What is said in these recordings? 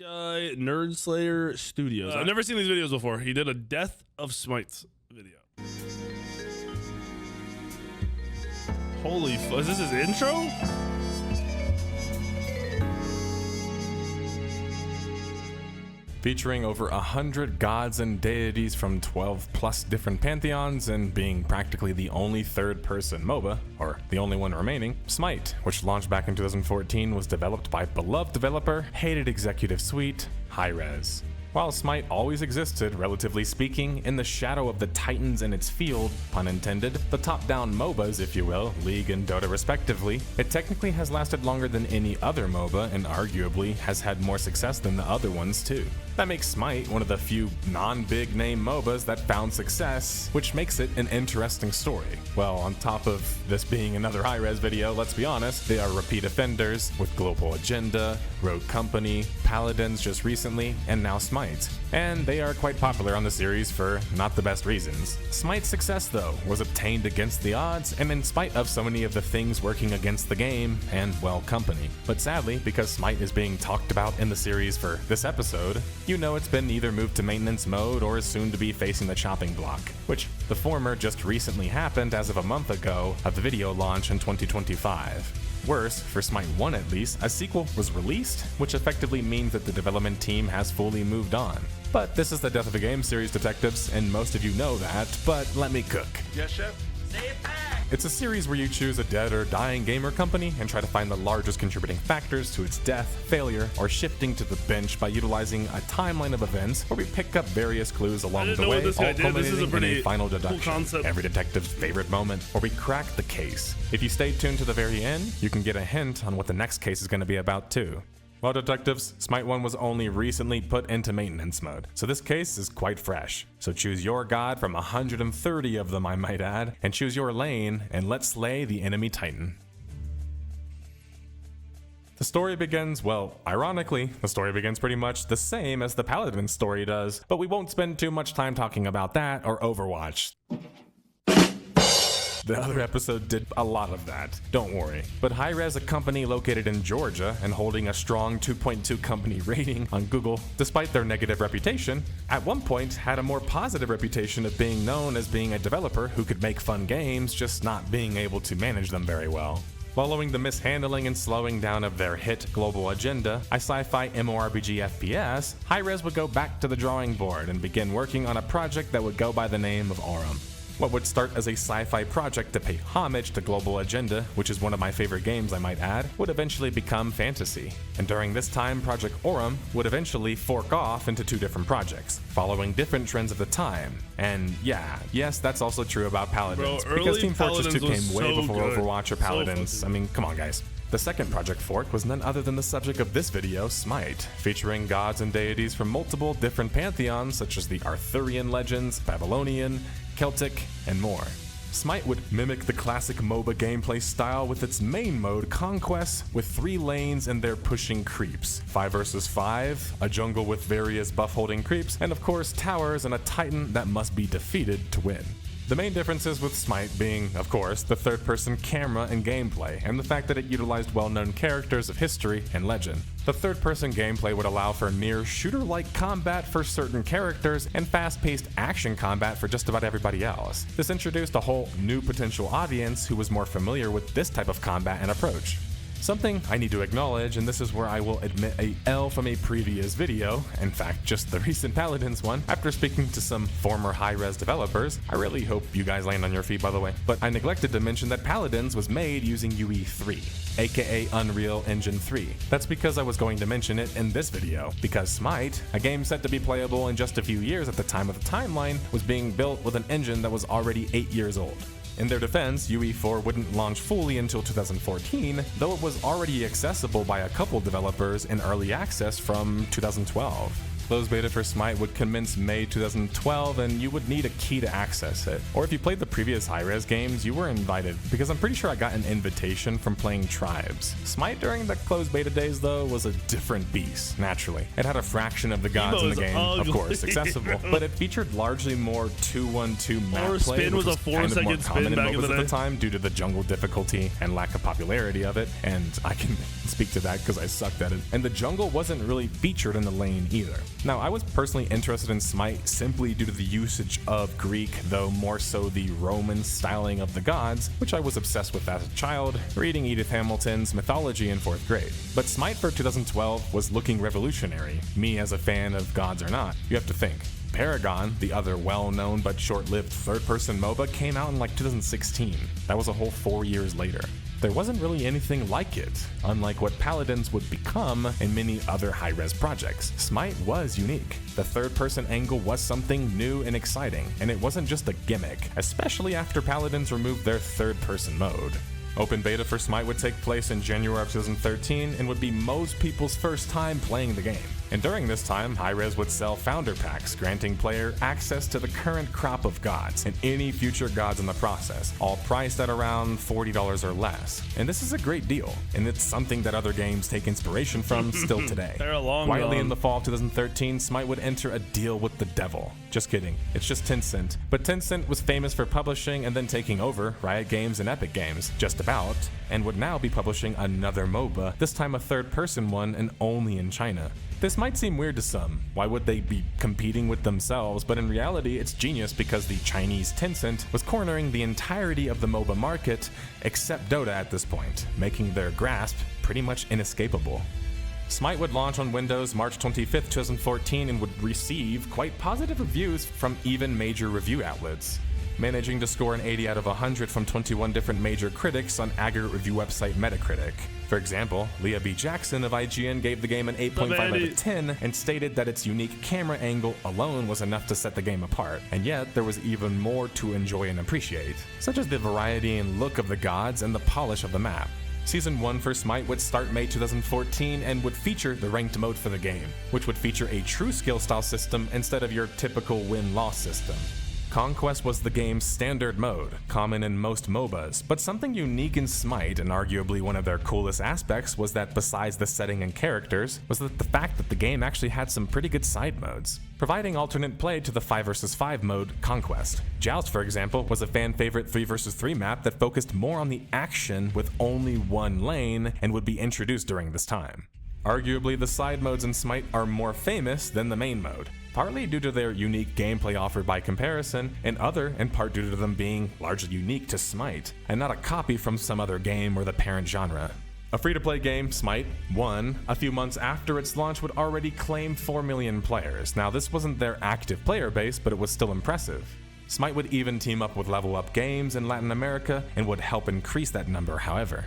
guy, Nerd Slayer Studios. I've never seen these videos before. He did a Death of Smite video. Holy is this his intro? Featuring over 100 gods and deities from 12 plus different pantheons and being practically the only third-person MOBA, or the only one remaining, Smite, which launched back in 2014, was developed by beloved developer, hated executive suite, Hi-Rez. While Smite always existed, relatively speaking, in the shadow of the titans in its field, pun intended, the top-down MOBAs, if you will, League and Dota respectively, it technically has lasted longer than any other MOBA and arguably has had more success than the other ones too. That makes Smite one of the few non-big name MOBAs that found success, which makes it an interesting story. Well, on top of this being another Hi-Rez video, let's be honest, they are repeat offenders with Global Agenda, Rogue Company, Paladins just recently, and now Smite. And they are quite popular on the series for not the best reasons. Smite's success, though, was obtained against the odds and in spite of so many of the things working against the game and, well, company. But sadly, because Smite is being talked about in the series for this episode, you know it's been either moved to maintenance mode or is soon to be facing the chopping block, which the former just recently happened as of a month ago of the video launch in 2025. Worse, for Smite 1 at least, a sequel was released, which effectively means that the development team has fully moved on. But this is the Death of a Game series, detectives, and most of you know that, but let me cook. Yes, chef. Say it back! It's a series where you choose a dead or dying gamer company and try to find the largest contributing factors to its death, failure, or shifting to the bench by utilizing a timeline of events where we pick up various clues along the way, all culminating in a final deduction, every detective's favorite moment, where we crack the case. If you stay tuned to the very end, you can get a hint on what the next case is going to be about too. Well, detectives, Smite 1 was only recently put into maintenance mode, so this case is quite fresh. So choose your god from 130 of them, I might add, and choose your lane, and let's slay the enemy titan. The story begins, well, ironically, the story begins pretty much the same as the Paladin story does, but we won't spend too much time talking about that or Overwatch. The other episode did a lot of that, don't worry. But Hi-Rez, a company located in Georgia and holding a strong 2.2 company rating on Google, despite their negative reputation, at one point had a more positive reputation of being known as being a developer who could make fun games, just not being able to manage them very well. Following the mishandling and slowing down of their hit Global Agenda, a sci-fi MMORPG FPS, Hi-Rez would go back to the drawing board and begin working on a project that would go by the name of Aurum. What would start as a sci-fi project to pay homage to Global Agenda, which is one of my favorite games I might add, would eventually become fantasy. And during this time, Project Aurum would eventually fork off into two different projects, following different trends of the time. And yeah, yes, that's also true about Paladins, because Team Fortress 2 came way before Overwatch or Paladins. I mean, come on guys. The second Project Fork was none other than the subject of this video, Smite, featuring gods and deities from multiple different pantheons such as the Arthurian legends, Babylonian, Celtic, and more. Smite would mimic the classic MOBA gameplay style with its main mode, Conquest, with 3 lanes and their pushing creeps, 5 versus 5, a jungle with various buff-holding creeps, and of course towers and a titan that must be defeated to win. The main differences with Smite being, of course, the third-person camera and gameplay, and the fact that it utilized well-known characters of history and legend. The third-person gameplay would allow for near shooter-like combat for certain characters and fast-paced action combat for just about everybody else. This introduced a whole new potential audience who was more familiar with this type of combat and approach. Something I need to acknowledge, and this is where I will admit a L from a previous video, in fact just the recent Paladins one, after speaking to some former Hi-Rez developers. I really hope you guys land on your feet by the way, but I neglected to mention that Paladins was made using UE3, aka Unreal Engine 3. That's because I was going to mention it in this video, because Smite, a game set to be playable in just a few years at the time of the timeline, was being built with an engine that was already 8 years old. In their defense, UE4 wouldn't launch fully until 2014, though it was already accessible by a couple developers in early access from 2012. Closed beta for Smite would commence May 2012, and you would need a key to access it. Or if you played the previous high-res games, you were invited, because I'm pretty sure I got an invitation from playing Tribes. Smite during the closed beta days, though, was a different beast, naturally. It had a fraction of the gods in the game, of course, accessible, but it featured largely more 2-1-2 map play, spin was a which was kind of more 4-second common spin in back in MOBAs the at day. the time due to the jungle difficulty and lack of popularity of it, and I can speak to that because I sucked at it. And the jungle wasn't really featured in the lane either. Now, I was personally interested in Smite simply due to the usage of Greek, though more so the Roman styling of the gods, which I was obsessed with as a child, reading Edith Hamilton's mythology in 4th grade. But Smite for 2012 was looking revolutionary, me as a fan of gods or not. You have to think. Paragon, the other well-known but short-lived third-person MOBA, came out in like 2016. That was a whole 4 years later. There wasn't really anything like it, unlike what Paladins would become in many other high-res projects. Smite was unique. The third-person angle was something new and exciting, and it wasn't just a gimmick, especially after Paladins removed their third-person mode. Open beta for Smite would take place in January of 2013 and would be most people's first time playing the game. And during this time, Hi-Rez would sell founder packs, granting player access to the current crop of gods and any future gods in the process, all priced at around $40 or less. And this is a great deal, and it's something that other games take inspiration from still today. They're long Quietly gone. in the fall of 2013, Smite would enter a deal with the devil. Just kidding, it's just Tencent. But Tencent was famous for publishing and then taking over Riot Games and Epic Games, just about, and would now be publishing another MOBA, this time a third-person one and only in China. This might seem weird to some. Why would they be competing with themselves? But in reality, it's genius because the Chinese Tencent was cornering the entirety of the MOBA market, except Dota at this point, making their grasp pretty much inescapable. Smite would launch on Windows March 25th, 2014 and would receive quite positive reviews from even major review outlets, managing to score an 80 out of 100 from 21 different major critics on aggregate review website Metacritic. For example, Leah B. Jackson of IGN gave the game an 8.5 out of 10 and stated that its unique camera angle alone was enough to set the game apart, and yet there was even more to enjoy and appreciate, such as the variety and look of the gods and the polish of the map. Season 1 for Smite would start May 2014 and would feature the ranked mode for the game, which would feature a true skill style system instead of your typical win-loss system. Conquest was the game's standard mode, common in most MOBAs, but something unique in Smite, and arguably one of their coolest aspects, was that besides the setting and characters, was that the fact that the game actually had some pretty good side modes, providing alternate play to the 5 vs 5 mode, Conquest. Joust, for example, was a fan-favorite 3 vs 3 map that focused more on the action with only one lane and would be introduced during this time. Arguably, the side modes in Smite are more famous than the main mode, partly due to their unique gameplay offered by comparison, and other in part due to them being largely unique to Smite, and not a copy from some other game or the parent genre. A free-to-play game, Smite, won, a few months after its launch would already claim 4 million players. Now this wasn't their active player base, but it was still impressive. Smite would even team up with Level Up Games in Latin America and would help increase that number, however.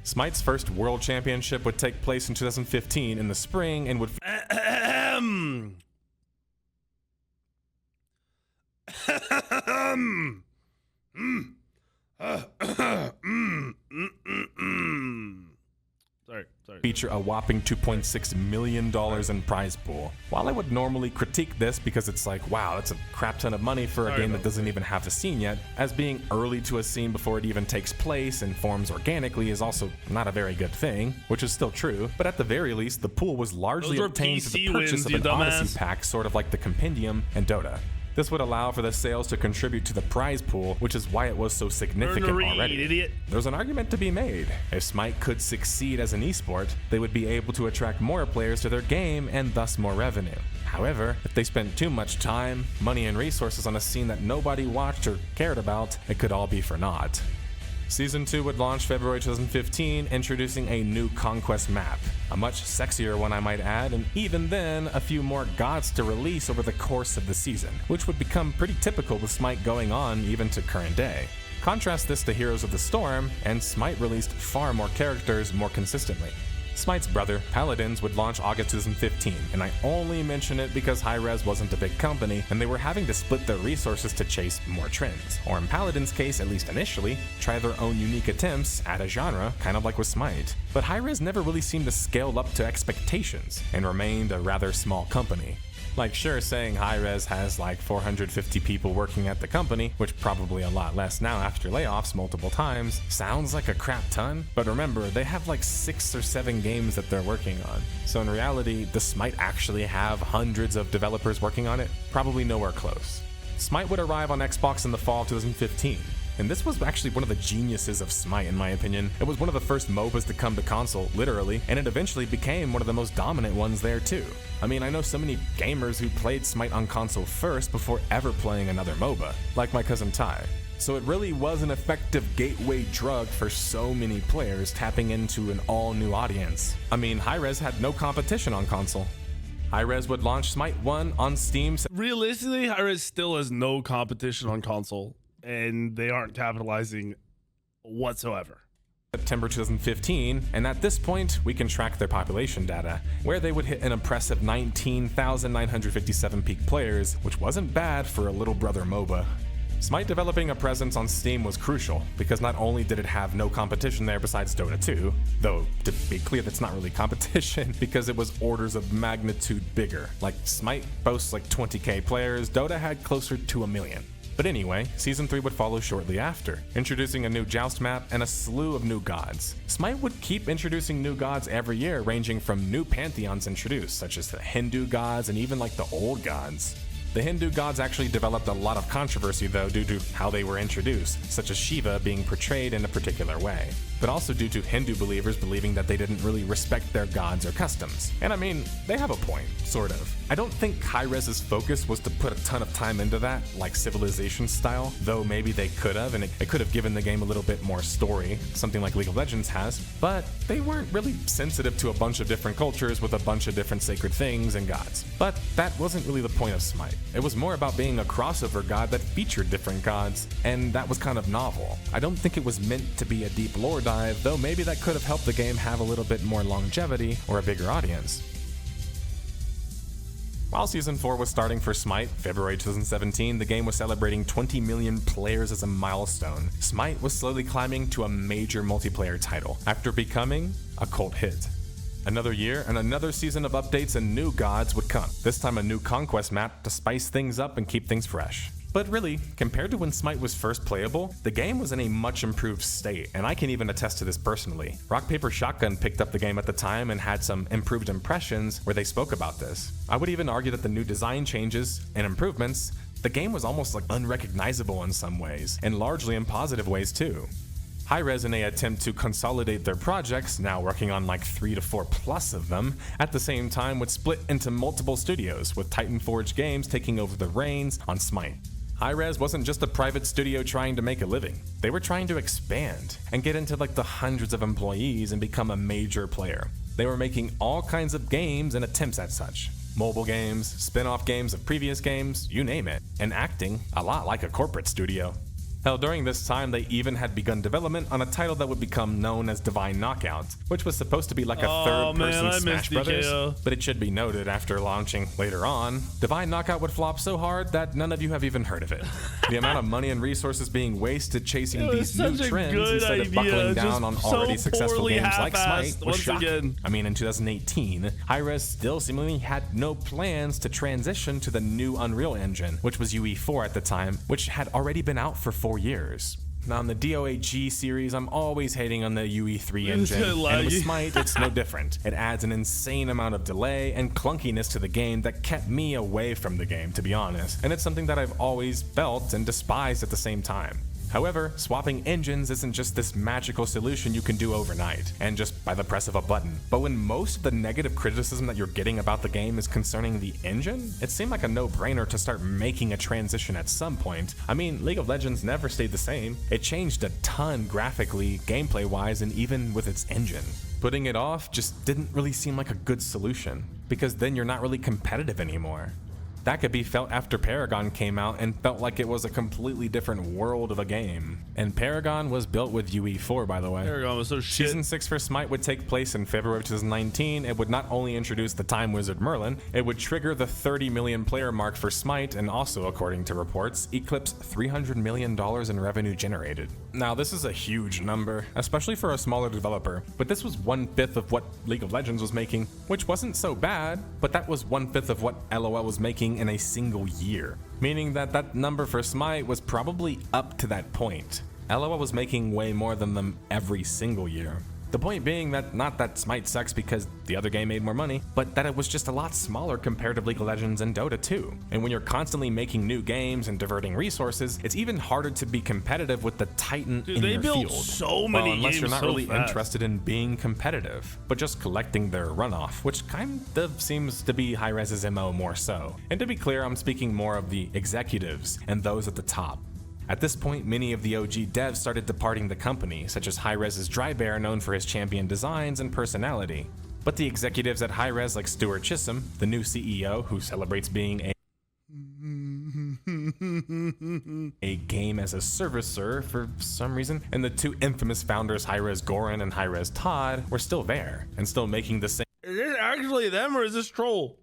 Smite's first World Championship would take place in 2015 in the spring and would Sorry. feature a whopping $2.6 million in prize pool. While I would normally critique this because it's like, wow, that's a crap ton of money for a game that doesn't even have a scene yet, as being early to a scene before it even takes place and forms organically is also not a very good thing, which is still true, but at the very least, the pool was largely obtained through the purchase wins, of an you Odyssey dumbass. pack, sort of like the Compendium and Dota. This would allow for the sales to contribute to the prize pool, which is why it was so significant already. Idiot. There's an argument to be made. If Smite could succeed as an esport, they would be able to attract more players to their game and thus more revenue. However, if they spent too much time, money, and resources on a scene that nobody watched or cared about, it could all be for naught. Season 2 would launch February 2015, introducing a new Conquest map, a much sexier one I might add, and even then, a few more gods to release over the course of the season, which would become pretty typical with Smite going on even to current day. Contrast this to Heroes of the Storm, and Smite released far more characters more consistently. Smite's brother, Paladins, would launch August 2015, and I only mention it because Hi-Rez wasn't a big company, and they were having to split their resources to chase more trends, or in Paladins' case, at least initially, try their own unique attempts at a genre, kind of like with Smite. But Hi-Rez never really seemed to scale up to expectations, and remained a rather small company. Like, sure, saying Hi-Rez has like 450 people working at the company, which probably a lot less now after layoffs multiple times, sounds like a crap ton, but remember, they have like 6 or 7 games that they're working on. So in reality, does Smite actually have hundreds of developers working on it? Probably nowhere close. Smite would arrive on Xbox in the fall of 2015. And this was actually one of the geniuses of Smite, in my opinion. It was one of the first MOBAs to come to console, literally, and it eventually became one of the most dominant ones there too. I mean, I know so many gamers who played Smite on console first before ever playing another MOBA, like my cousin Ty. So it really was an effective gateway drug for so many players tapping into an all-new audience. I mean, Hi-Rez had no competition on console. Hi-Rez would launch Smite 1 on Steam. Realistically, Hi-Rez still has no competition on console, and they aren't capitalizing whatsoever. September 2015, and at this point, we can track their population data, where they would hit an impressive 19,957 peak players, which wasn't bad for a little brother MOBA. Smite developing a presence on Steam was crucial, because not only did it have no competition there besides Dota 2, though to be clear that's not really competition because it was orders of magnitude bigger. Like Smite boasts like 20k players, Dota had closer to 1 million. But anyway, Season 3 would follow shortly after, introducing a new Joust map and a slew of new gods. Smite would keep introducing new gods every year, ranging from new pantheons introduced, such as the Hindu gods and even like the old gods. The Hindu gods actually developed a lot of controversy though due to how they were introduced, such as Shiva being portrayed in a particular way, but also due to Hindu believers believing that they didn't really respect their gods or customs. And I mean, they have a point, sort of. I don't think Hi-Rez's focus was to put a ton of time into that, like Civilization style, though maybe they could have, and it could have given the game a little bit more story, something like League of Legends has, but they weren't really sensitive to a bunch of different cultures with a bunch of different sacred things and gods. But that wasn't really the point of Smite. It was more about being a crossover god that featured different gods, and that was kind of novel. I don't think it was meant to be a deep lore dive, though maybe that could have helped the game have a little bit more longevity or a bigger audience. While Season 4 was starting for Smite, February 2017, the game was celebrating 20 million players as a milestone. Smite was slowly climbing to a major multiplayer title, after becoming a cult hit. Another year and another season of updates and new gods would come, this time a new conquest map to spice things up and keep things fresh. But really, compared to when Smite was first playable, the game was in a much improved state, and I can even attest to this personally. Rock Paper Shotgun picked up the game at the time and had some improved impressions where they spoke about this. I would even argue that the new design changes and improvements, the game was almost like unrecognizable in some ways, and largely in positive ways too. Hi-Rez, in an attempt to consolidate their projects, now working on like 3 to 4 plus of them, at the same time would split into multiple studios, with Titan Forge Games taking over the reins on Smite. Hi-Rez wasn't just a private studio trying to make a living. They were trying to expand and get into like the hundreds of employees and become a major player. They were making all kinds of games and attempts at such. Mobile games, spin-off games of previous games, you name it, and acting a lot like a corporate studio. Hell, during this time, they even had begun development on a title that would become known as Divine Knockout, which was supposed to be like a third-person Smash Brothers, but it should be noted after launching later on, Divine Knockout would flop so hard that none of you have even heard of it. The amount of money and resources being wasted chasing these new trends instead of buckling down on already successful games like Smite was shocking. I mean, in 2018, Hi-Rez still seemingly had no plans to transition to the new Unreal Engine, which was UE4 at the time, which had already been out for 4 years. Now in the DOAG series, I'm always hating on the UE3 engine, and with Smite, it's no different. It adds an insane amount of delay and clunkiness to the game that kept me away from the game, to be honest, and it's something that I've always felt and despised at the same time. However, swapping engines isn't just this magical solution you can do overnight, and just by the press of a button. But when most of the negative criticism that you're getting about the game is concerning the engine, it seemed like a no-brainer to start making a transition at some point. I mean, League of Legends never stayed the same. It changed a ton graphically, gameplay-wise, and even with its engine. Putting it off just didn't really seem like a good solution, because then you're not really competitive anymore. That could be felt after Paragon came out and felt like it was a completely different world of a game. And Paragon was built with UE4, by the way. Paragon was so shit. Season 6 for Smite would take place in February of 2019. It would not only introduce the Time Wizard Merlin, it would trigger the 30 million player mark for Smite and also, according to reports, eclipse $300 million in revenue generated. Now, this is a huge number, especially for a smaller developer, but this was 1/5 of what League of Legends was making, which wasn't so bad, but that was 1/5 of what LOL was making in a single year, meaning that that number for Smite was probably up to that point. LOL was making way more than them every single year. The point being that not that Smite sucks because the other game made more money, but that it was just a lot smaller compared to League of Legends and Dota 2. And when you're constantly making new games and diverting resources, it's even harder to be competitive with the titan in your field. So many unless games you're not so really fast. interested in being competitive, but just collecting their runoff, which kind of seems to be Hi-Rez's MO more so. And to be clear, I'm speaking more of the executives and those at the top. At this point, many of the OG devs started departing the company, such as Hi-Rez's Drybear, known for his champion designs and personality. But the executives at Hi-Rez, like Stuart Chisholm, the new CEO who celebrates being a game as a servicer for some reason, and the two infamous founders, Hi-Rez Goran and Hi-Rez Todd, were still there and still making the same Is it actually them or is this troll?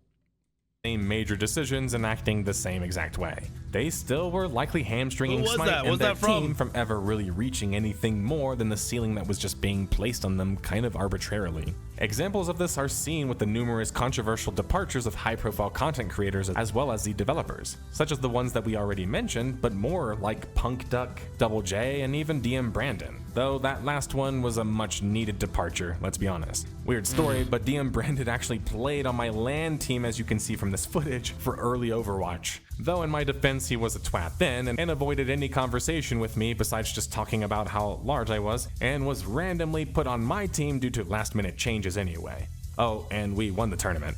major decisions and acting the same exact way. They still were likely hamstringing Who was Smite that? and What's their that from? team from ever really reaching anything more than the ceiling that was just being placed on them kind of arbitrarily. Examples of this are seen with the numerous controversial departures of high-profile content creators as well as the developers, such as the ones that we already mentioned, but more like Punk Duck, Double J, and even DM Brandon. Though that last one was a much needed departure, let's be honest. Weird story, but DM Brandon actually played on my LAN team, as you can see from this footage, for early Overwatch. Though in my defense, he was a twat then and avoided any conversation with me besides just talking about how large I was, and was randomly put on my team due to last minute changes anyway. Oh, and we won the tournament.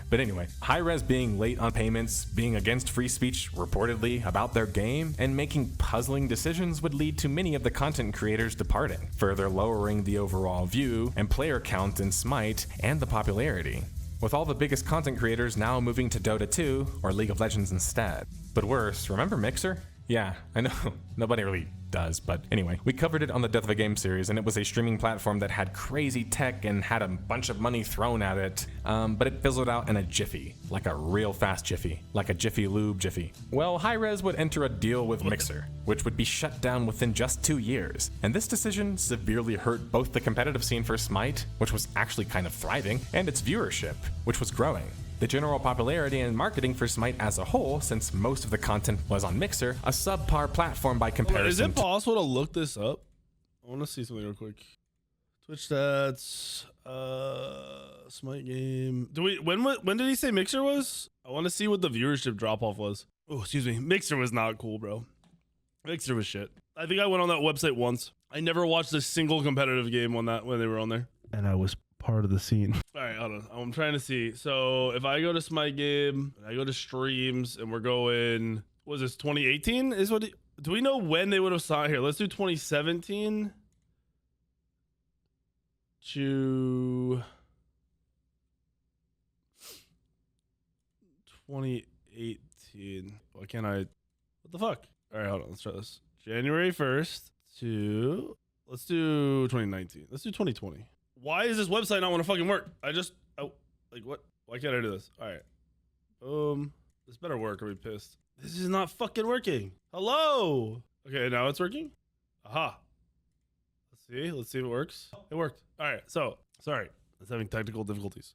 But anyway, Hi-Rez being late on payments, being against free speech reportedly about their game, and making puzzling decisions would lead to many of the content creators departing, further lowering the overall view and player count in Smite and the popularity, with all the biggest content creators now moving to Dota 2 or League of Legends instead. But worse, remember Mixer? Yeah, I know, nobody really does, but anyway, we covered it on the Death of a Game series, and it was a streaming platform that had crazy tech and had a bunch of money thrown at it, but it fizzled out in a jiffy, like a real fast jiffy, like a Jiffy Lube jiffy. Well, Hi-Rez would enter a deal with Mixer, which would be shut down within just 2 years, and this decision severely hurt both the competitive scene for Smite, which was actually kind of thriving, and its viewership, which was growing. The general popularity and marketing for Smite as a whole, since most of the content was on Mixer, a subpar platform by comparison. Is it possible to look this up? I want to see something real quick. Twitch stats, Smite game. When did he say Mixer was? I want to see what the viewership drop off was. Oh, excuse me. Mixer was not cool, bro. Mixer was shit. I think I went on that website once. I never watched a single competitive game on that when they were on there. And I was part of the scene. All right, hold on. I'm trying to see. So if I go to Smite game, I go to streams, and we're going, was this 2018? Is what? Do we know when they would have signed here? Let's do 2017 to 2018. Why can't I? What the fuck? All right, hold on. Let's try this. January 1st to, let's do 2019. Let's do 2020. Why is this website not want to fucking work? Like what? Why can't I do this? All right. This better work or be pissed. This is not fucking working. Hello. Okay, now it's working. Aha. Let's see if it works. It worked. All right. So, sorry. It's having technical difficulties.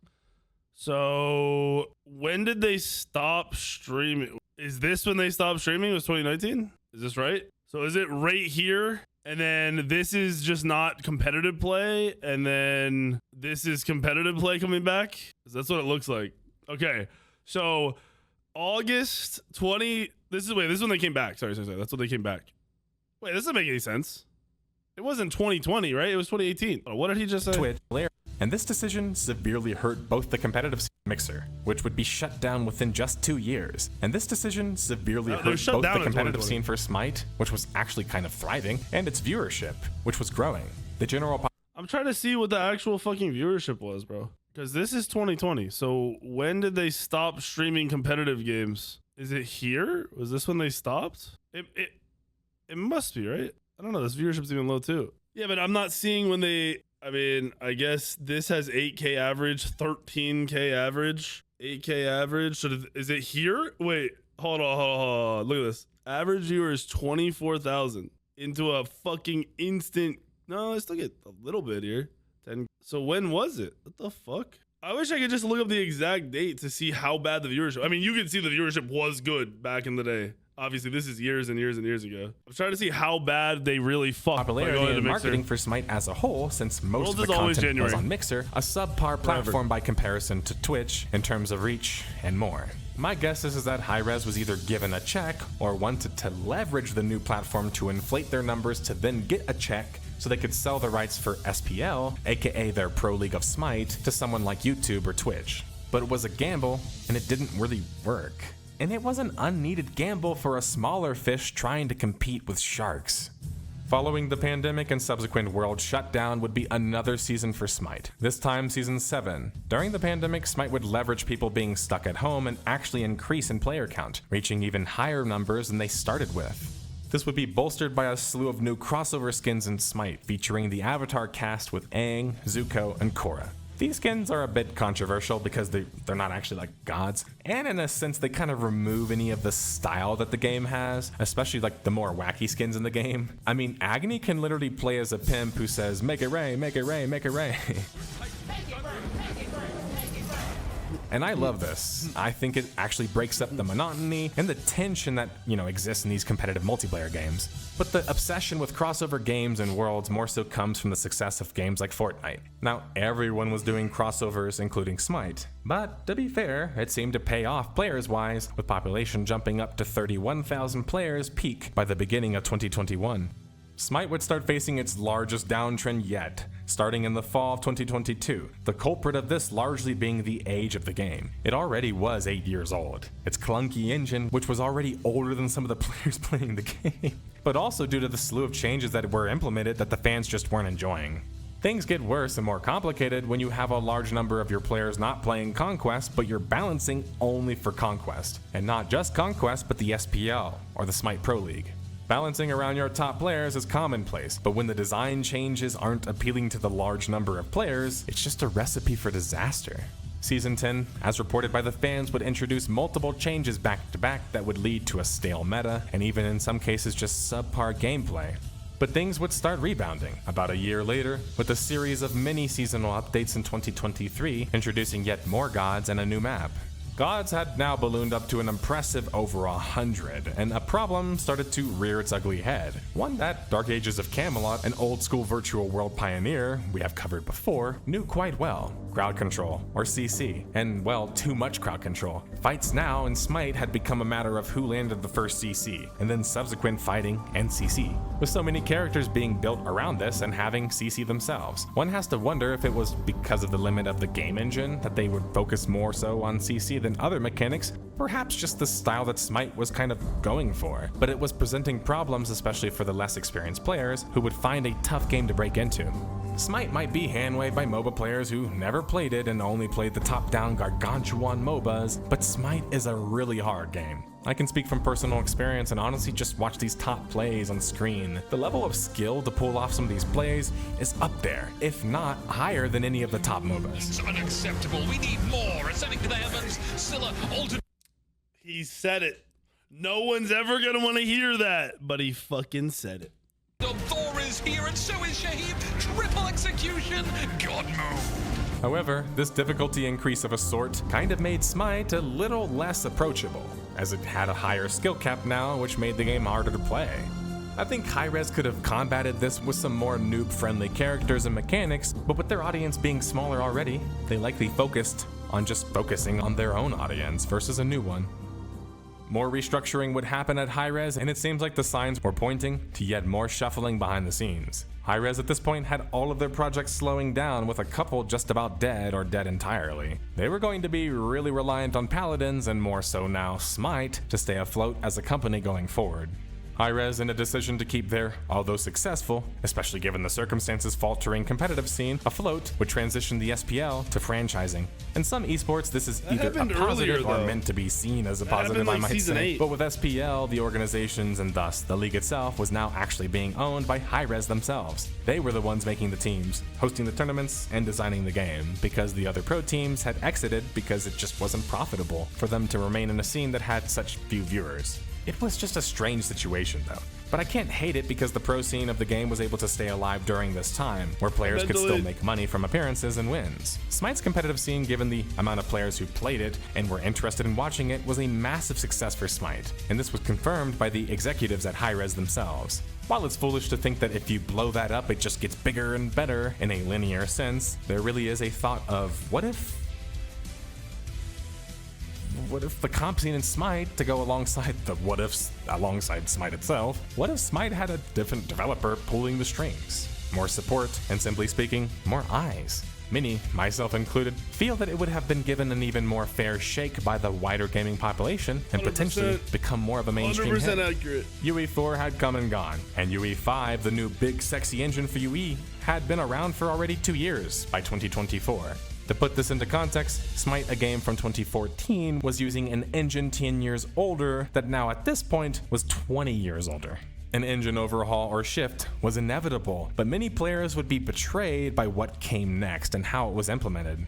So, when did they stop streaming? Is this when they stopped streaming? It was 2019? Is this right? So, is it right here? And then this is just not competitive play. And then this is competitive play coming back. 'Cause that's what it looks like. Okay. So August 20. This is when they came back. Sorry. That's when they came back. Wait, this doesn't make any sense. It wasn't 2020, right? It was 2018. Oh, what did he just say? Twitch, and this decision severely hurt both the competitive Mixer, which would be shut down within just 2 years. And this decision severely hurt both the competitive scene for Smite, which was actually kind of thriving, and its viewership, which was growing. The general I'm trying to see what the actual fucking viewership was, bro. Because this is 2020. So when did they stop streaming competitive games? Is it here? Was this when they stopped? It must be, right? I don't know. This viewership's even low too. Yeah, but I'm not seeing when they... I mean, I guess this has 8K average, 13K average, 8K average. So is it here? Wait, hold on. Look at this. Average viewer is 24,000. into a fucking instant. No, I still get a little bit here. 10. So when was it? What the fuck? I wish I could just look up the exact date to see how bad the viewership. I mean, you can see the viewership was good back in the day. Obviously, this is years and years and years ago. I'm trying to see how bad they really fucked. Popularity and marketing for Smite as a whole, since most of the content was on Mixer, a subpar platform by comparison to Twitch in terms of reach and more. My guess is that Hi-Rez was either given a check or wanted to leverage the new platform to inflate their numbers to then get a check so they could sell the rights for SPL, aka their Pro League of Smite, to someone like YouTube or Twitch. But it was a gamble, and it didn't really work. And it was an unneeded gamble for a smaller fish trying to compete with sharks. Following the pandemic and subsequent world shutdown would be another season for Smite, this time season 7. During the pandemic, Smite would leverage people being stuck at home and actually increase in player count, reaching even higher numbers than they started with. This would be bolstered by a slew of new crossover skins in Smite, featuring the Avatar cast with Aang, Zuko, and Korra. These skins are a bit controversial because they're not actually like gods, and in a sense they kind of remove any of the style that the game has, especially like the more wacky skins in the game. I mean, Agni can literally play as a pimp who says, "Make it rain, make it rain, make it rain." And I love this. I think it actually breaks up the monotony and the tension that, exists in these competitive multiplayer games. But the obsession with crossover games and worlds more so comes from the success of games like Fortnite. Now, everyone was doing crossovers, including Smite. But to be fair, it seemed to pay off players-wise, with population jumping up to 31,000 players peak by the beginning of 2021. Smite would start facing its largest downtrend yet, starting in the fall of 2022, the culprit of this largely being the age of the game. It already was 8 years old. Its clunky engine, which was already older than some of the players playing the game, but also due to the slew of changes that were implemented that the fans just weren't enjoying. Things get worse and more complicated when you have a large number of your players not playing Conquest, but you're balancing only for Conquest. And not just Conquest, but the SPL, or the Smite Pro League. Balancing around your top players is commonplace, but when the design changes aren't appealing to the large number of players, it's just a recipe for disaster. Season 10, as reported by the fans, would introduce multiple changes back to back that would lead to a stale meta, and even in some cases just subpar gameplay. But things would start rebounding about a year later, with a series of mini seasonal updates in 2023, introducing yet more gods and a new map. Gods had now ballooned up to an impressive over 100, and a problem started to rear its ugly head. One that Dark Ages of Camelot, an old-school virtual world pioneer we have covered before, knew quite well: crowd control, or CC, and, well, too much crowd control. Fights now in Smite had become a matter of who landed the first CC, and then subsequent fighting and CC. With so many characters being built around this and having CC themselves, one has to wonder if it was because of the limit of the game engine that they would focus more so on CC than other mechanics, perhaps just the style that Smite was kind of going for. But it was presenting problems, especially for the less experienced players who would find a tough game to break into. Smite might be handwaved by MOBA players who never played it and only played the top-down gargantuan MOBAs, but Smite is a really hard game. I can speak from personal experience and honestly just watch these top plays on screen. The level of skill to pull off some of these plays is up there, if not higher than any of the top MOBAs. It's unacceptable. We need more. Ascending to the heavens. Scylla, altered. He said it. No one's ever gonna want to hear that, but he fucking said it. Thor is here, and so is Shaheed. Triple execution. God move. However, this difficulty increase of a sort kind of made Smite a little less approachable, as it had a higher skill cap now, which made the game harder to play. I think Hi-Rez could have combated this with some more noob-friendly characters and mechanics, but with their audience being smaller already, they likely focused on just focusing on their own audience versus a new one. More restructuring would happen at Hi-Rez, and it seems like the signs were pointing to yet more shuffling behind the scenes. Hi-Rez at this point had all of their projects slowing down, with a couple just about dead or dead entirely. They were going to be really reliant on Paladins, and more so now Smite, to stay afloat as a company going forward. Hi-Rez, in a decision to keep their, although successful, especially given the circumstances, faltering competitive scene afloat, would transition the SPL to franchising. In some esports, this is either a positive or meant to be seen as a positive, I might say. But with SPL, the organizations and thus the league itself was now actually being owned by Hi-Rez themselves. They were the ones making the teams, hosting the tournaments, and designing the game, because the other pro teams had exited because it just wasn't profitable for them to remain in a scene that had such few viewers. It was just a strange situation though. But I can't hate it because the pro scene of the game was able to stay alive during this time, where players could still make money from appearances and wins. Smite's competitive scene, given the amount of players who played it and were interested in watching it, was a massive success for Smite, and this was confirmed by the executives at Hi-Rez themselves. While it's foolish to think that if you blow that up it just gets bigger and better in a linear sense, there really is a thought of what if the comp scene in Smite, to go alongside the what ifs alongside Smite itself, what if Smite had a different developer pulling the strings? More support, and simply speaking, more eyes. Many, myself included, feel that it would have been given an even more fair shake by the wider gaming population and potentially become more of a mainstream 100% hit. accurate. UE4 had come and gone, and UE5, the new big sexy engine for UE, had been around for already 2 years by 2024. To put this into context, Smite, a game from 2014, was using an engine 10 years older that now at this point was 20 years older. An engine overhaul or shift was inevitable, but many players would be betrayed by what came next and how it was implemented.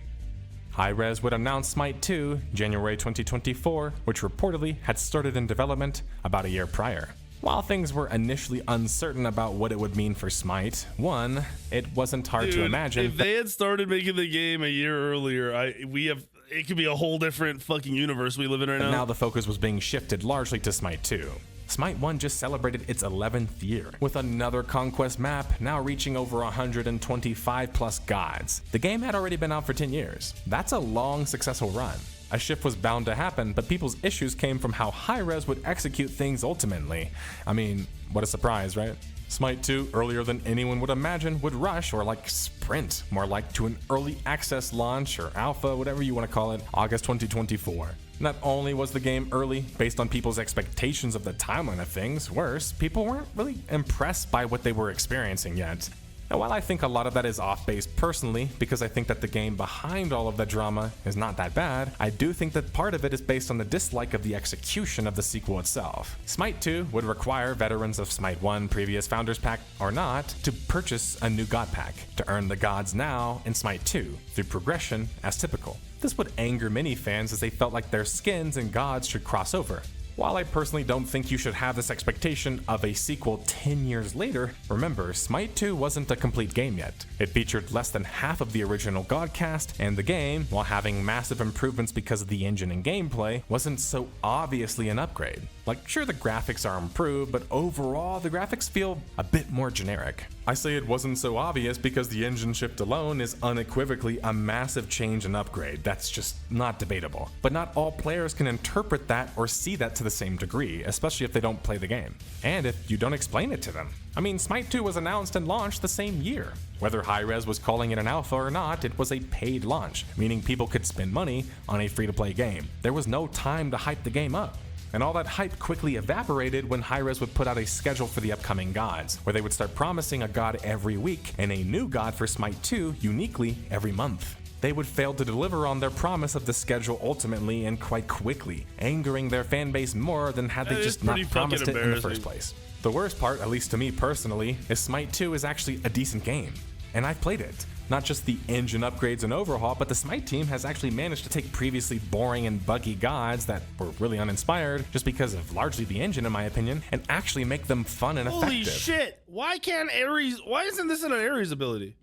Hi-Rez would announce Smite 2 January 2024, which reportedly had started in development about a year prior. While things were initially uncertain about what it would mean for Smite, one, it wasn't hard to imagine. If they had started making the game a year earlier, it could be a whole different fucking universe we live in right now. Now the focus was being shifted largely to Smite 2. Smite 1 just celebrated its 11th year, with another conquest map now reaching over 125 plus gods. The game had already been out for 10 years. That's a long, successful run. A shift was bound to happen, but people's issues came from how Hi-Rez would execute things ultimately. I mean, what a surprise, right? Smite 2, earlier than anyone would imagine, would rush, or like sprint, more like to an early access launch or alpha, whatever you want to call it, August 2024. Not only was the game early, based on people's expectations of the timeline of things, worse, people weren't really impressed by what they were experiencing yet. Now, while I think a lot of that is off base personally, because I think that the game behind all of the drama is not that bad, I do think that part of it is based on the dislike of the execution of the sequel itself. Smite 2 would require veterans of Smite 1 previous Founders Pack or not to purchase a new God Pack to earn the gods now in Smite 2 through progression as typical. This would anger many fans as they felt like their skins and gods should cross over. While I personally don't think you should have this expectation of a sequel 10 years later, remember, Smite 2 wasn't a complete game yet. It featured less than half of the original God cast, and the game, while having massive improvements because of the engine and gameplay, wasn't so obviously an upgrade. Like, sure, the graphics are improved, but overall, the graphics feel a bit more generic. I say it wasn't so obvious because the engine shift alone is unequivocally a massive change and upgrade. That's just not debatable. But not all players can interpret that or see that to the same degree, especially if they don't play the game, and if you don't explain it to them. I mean, Smite 2 was announced and launched the same year. Whether Hi-Rez was calling it an alpha or not, it was a paid launch, meaning people could spend money on a free-to-play game. There was no time to hype the game up. And all that hype quickly evaporated when Hi-Rez would put out a schedule for the upcoming gods, where they would start promising a god every week and a new god for Smite 2 uniquely every month. They would fail to deliver on their promise of the schedule ultimately and quite quickly, angering their fanbase more than had they just not promised it in the first place. The worst part, at least to me personally, is Smite 2 is actually a decent game, and I've played it. Not just the engine upgrades and overhaul, but the Smite team has actually managed to take previously boring and buggy gods that were really uninspired, just because of largely the engine in my opinion, and actually make them fun and effective. Holy shit! Why isn't this an Ares ability?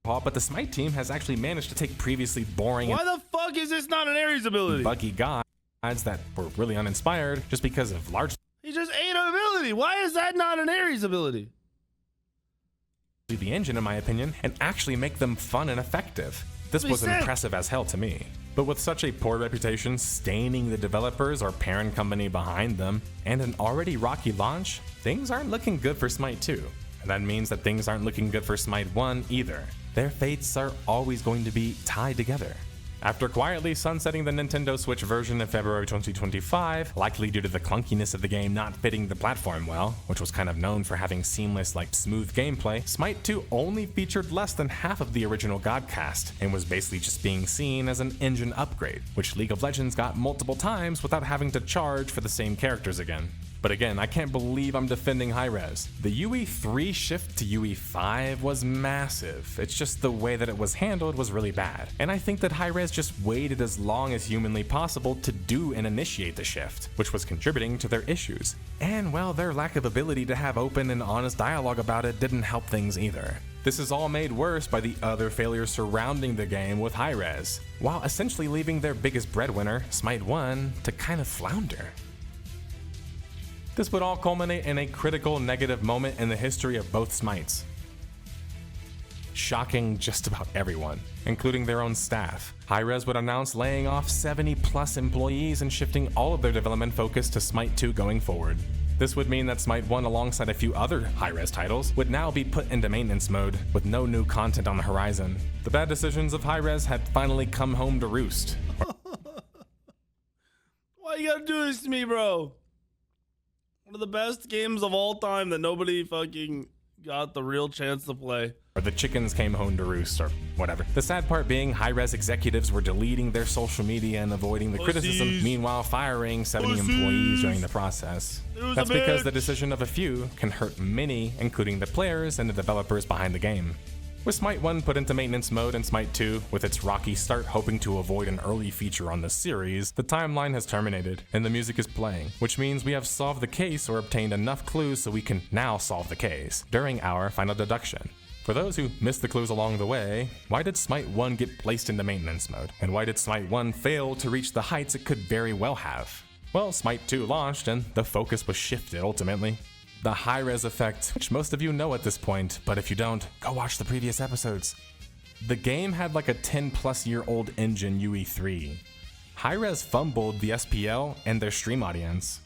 But the Smite team has actually managed to take previously boring Why the fuck is this not an Ares ability? and buggy gods that were really uninspired, just because of largely He just ate an ability. Why is that not an Ares ability? the engine in my opinion, and actually make them fun and effective. This was impressive as hell to me. But with such a poor reputation staining the developers or parent company behind them, and an already rocky launch, things aren't looking good for Smite 2. And that means that things aren't looking good for Smite 1 either. Their fates are always going to be tied together. After quietly sunsetting the Nintendo Switch version in February 2025, likely due to the clunkiness of the game not fitting the platform well, which was kind of known for having seamless, smooth gameplay, Smite 2 only featured less than half of the original God cast, and was basically just being seen as an engine upgrade, which League of Legends got multiple times without having to charge for the same characters again. But again, I can't believe I'm defending Hi-Rez. The UE3 shift to UE5 was massive. It's just the way that it was handled was really bad. And I think that Hi-Rez just waited as long as humanly possible to do and initiate the shift, which was contributing to their issues. And well, their lack of ability to have open and honest dialogue about it didn't help things either. This is all made worse by the other failures surrounding the game with Hi-Rez, while essentially leaving their biggest breadwinner, Smite 1, to kind of flounder. This would all culminate in a critical negative moment in the history of both Smites. Shocking just about everyone, including their own staff. Hi-Rez would announce laying off 70+ employees and shifting all of their development focus to Smite 2 going forward. This would mean that Smite 1, alongside a few other Hi-Rez titles, would now be put into maintenance mode, with no new content on the horizon. The bad decisions of Hi-Rez had finally come home to roost. Why you gotta do this to me, bro? One of the best games of all time that nobody fucking got the real chance to play. Or the chickens came home to roost, or whatever. The sad part being, Hi-Rez executives were deleting their social media and avoiding the criticism, meanwhile firing 70 employees during the process. That's because the decision of a few can hurt many, including the players and the developers behind the game. With Smite 1 put into maintenance mode and Smite 2, with its rocky start hoping to avoid an early feature on the series, the timeline has terminated and the music is playing, which means we have solved the case or obtained enough clues so we can now solve the case during our final deduction. For those who missed the clues along the way, why did Smite 1 get placed into maintenance mode? And why did Smite 1 fail to reach the heights it could very well have? Well, Smite 2 launched and the focus was shifted ultimately. The Hi-Rez effect, which most of you know at this point, but if you don't, go watch the previous episodes. The game had like a 10+ year old engine UE3. Hi-Rez fumbled the SPL and their stream audience.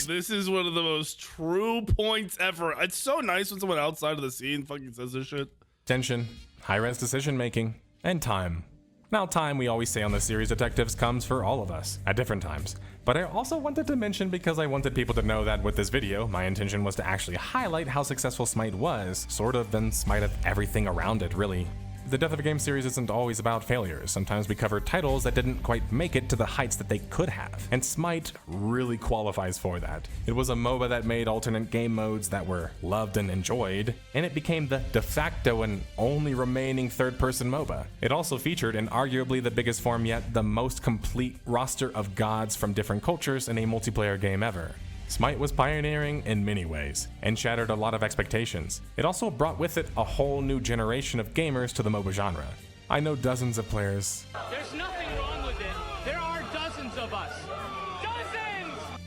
This is one of the most true points ever. It's so nice when someone outside of the scene fucking says this shit. Tension, Hi-Rez decision making, and time. Now, time, we always say on the series Detectives, comes for all of us at different times. But I also wanted to mention, because I wanted people to know that with this video, my intention was to actually highlight how successful Smite was, sort of, in spite of everything around it, really. The Death of a Game series isn't always about failures. Sometimes we cover titles that didn't quite make it to the heights that they could have, and Smite really qualifies for that. It was a MOBA that made alternate game modes that were loved and enjoyed, and it became the de facto and only remaining third-person MOBA. It also featured, in arguably the biggest form yet, the most complete roster of gods from different cultures in a multiplayer game ever. Smite was pioneering in many ways, and shattered a lot of expectations. It also brought with it a whole new generation of gamers to the MOBA genre. I know dozens of players. There's nothing wrong with it. There are dozens of us.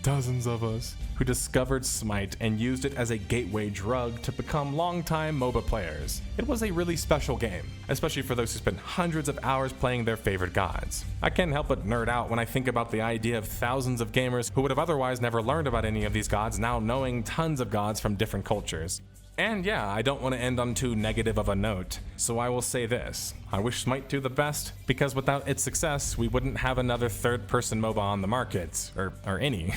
Dozens of us who discovered Smite and used it as a gateway drug to become longtime MOBA players. It was a really special game, especially for those who spent hundreds of hours playing their favorite gods. I can't help but nerd out when I think about the idea of thousands of gamers who would have otherwise never learned about any of these gods now knowing tons of gods from different cultures. And yeah, I don't want to end on too negative of a note, so I will say this. I wish Smite 2 the best, because without its success, we wouldn't have another third-person MOBA on the market, or any.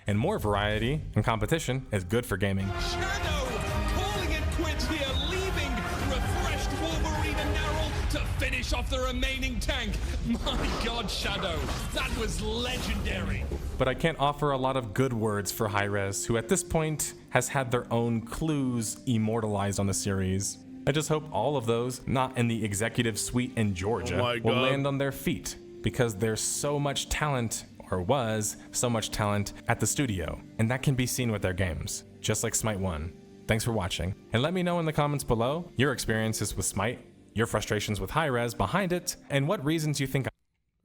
And more variety and competition is good for gaming. Shadow calling it quits here, leaving refreshed Wolverine and Narrel to finish off the remaining tank. My God, Shadow, that was legendary. But I can't offer a lot of good words for Hi-Rez, who at this point has had their own clues immortalized on the series. I just hope all of those not in the executive suite in Georgia will land on their feet, because there's so much talent, or was so much talent, at the studio, and that can be seen with their games, just like Smite 1. Thanks for watching, and let me know in the comments below your experiences with Smite, your frustrations with Hi-Rez behind it, and what reasons you think.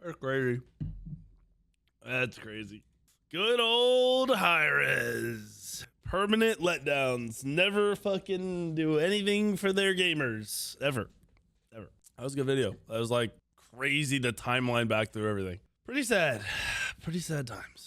That's crazy. That's crazy. Good old Hi-Rez. Permanent letdowns. Never fucking do anything for their gamers. Ever. Ever. That was a good video. That was like crazy, the timeline back through everything. Pretty sad. Pretty sad times.